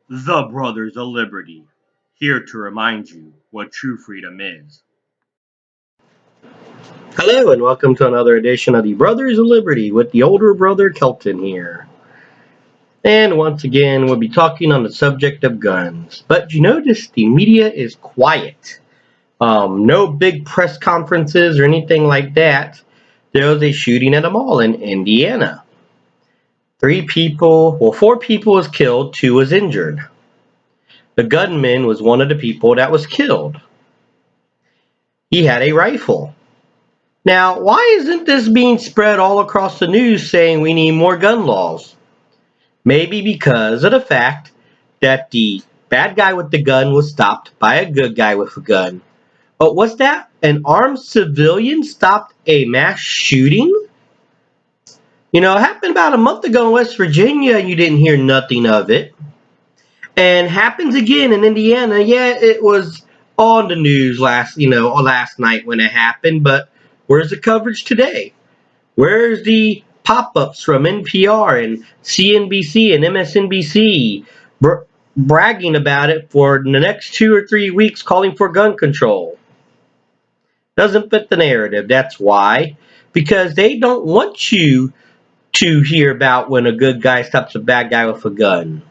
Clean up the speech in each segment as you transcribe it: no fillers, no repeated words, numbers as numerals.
The Brothers of Liberty, here to remind you what true freedom is. Hello, and welcome to another edition of the Brothers of Liberty with the older brother Kelton here. And once again, we'll be talking on the subject of guns. But you notice the media is quiet. No big press conferences or anything like that. There was a shooting at a mall in Indiana. Four people was killed, two was injured. The gunman was one of the people that was killed. He had a rifle. Now, why isn't this being spread all across the news saying we need more gun laws? Maybe because of the fact that the bad guy with the gun was stopped by a good guy with a gun. But was that an armed civilian stopped a mass shooting? You know, it happened about a month ago in West Virginia and you didn't hear nothing of it. And happens again in Indiana. Yeah, it was on the news last night when it happened, but where's the coverage today? Where's the pop-ups from NPR and CNBC and MSNBC bragging about it for the next 2 or 3 weeks, calling for gun control? Doesn't fit the narrative. That's why. Because they don't want you to hear about when a good guy stops a bad guy with a gun.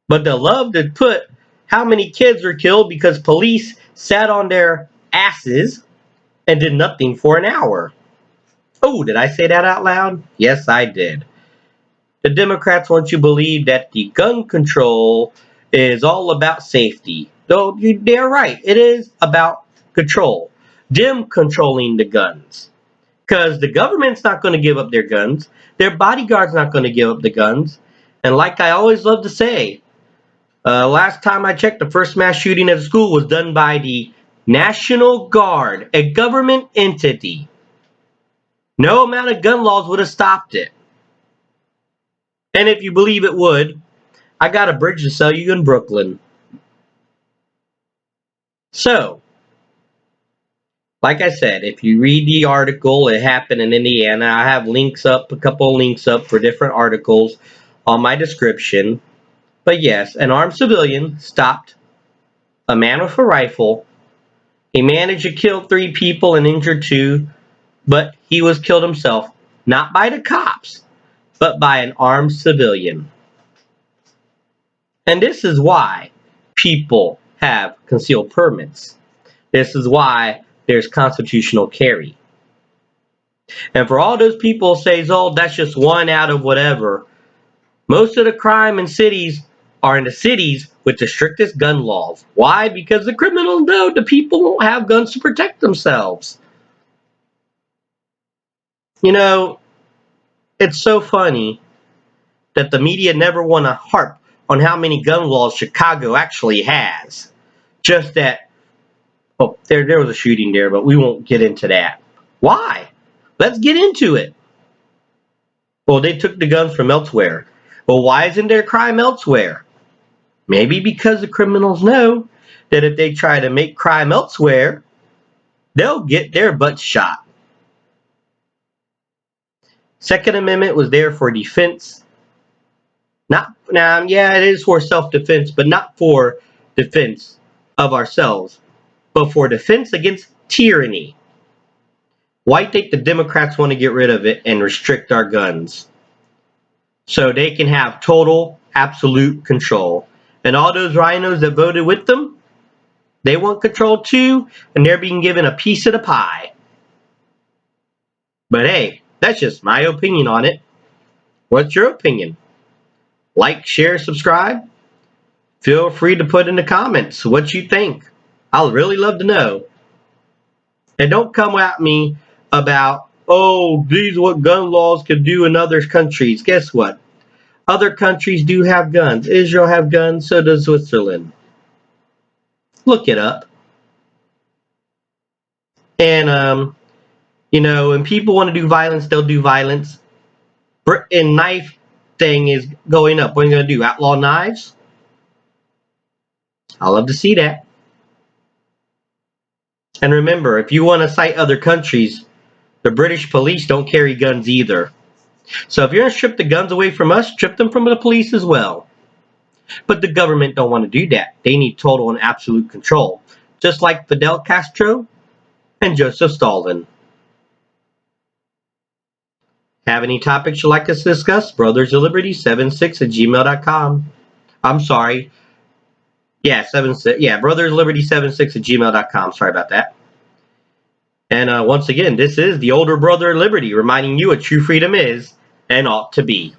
But they'll love to put how many kids were killed because police sat on their asses and did nothing for an hour. Oh, did I say that out loud? Yes, I did. The Democrats want you to believe that the gun control is all about safety. Though they're right. It is about control. Them controlling the guns. Because the government's not going to give up their guns. Their bodyguard's not going to give up the guns. And like I always love to say, last time I checked, the first mass shooting at a school was done by the National Guard, a government entity. No amount of gun laws would have stopped it. And if you believe it would, I got a bridge to sell you in Brooklyn. So, like I said, if you read the article, it happened in Indiana. I have a couple of links up for different articles on my description. But yes, an armed civilian stopped a man with a rifle. He managed to kill 3 people and injure 2, but he was killed himself, not by the cops, but by an armed civilian. And this is why people have concealed permits. This is why there's constitutional carry. And for all those people who say, oh, that's just one out of whatever, most of the crime in cities are in the cities with the strictest gun laws. Why? Because the criminals know the people won't have guns to protect themselves. You know, it's so funny that the media never want to harp on how many gun laws Chicago actually has. Just that, oh, there was a shooting there, but we won't get into that. Why? Let's get into it. Well, they took the guns from elsewhere. Well, why isn't there crime elsewhere? Maybe because the criminals know that if they try to make crime elsewhere, they'll get their butts shot. Second Amendment was there for defense. It is for self-defense, but not for defense of ourselves, but for defense against tyranny. Why think the Democrats want to get rid of it and restrict our guns? So they can have total, absolute control. And all those rhinos that voted with them, they want control too, and they're being given a piece of the pie. But hey, that's just my opinion on it. What's your opinion? Like, share, subscribe. Feel free to put in the comments what you think. I'll really love to know. And don't come at me about, oh, these are what gun laws can do in other countries. Guess what? Other countries do have guns. Israel have guns, so does Switzerland. Look it up. And, when people want to do violence, they'll do violence. And knife thing is going up. What are you going to do? Outlaw knives? I love to see that. And remember, if you want to cite other countries, the British police don't carry guns either. So if you're going to strip the guns away from us, strip them from the police as well. But the government don't want to do that. They need total and absolute control, just like Fidel Castro and Joseph Stalin. Have any topics you'd like us to discuss? Brothers of Liberty 76 at gmail.com. I'm sorry. Yeah, 76. Yeah, Brothers of Liberty 76 at gmail.com. Sorry about that. And once again, this is the older brother of Liberty reminding you what true freedom is and ought to be.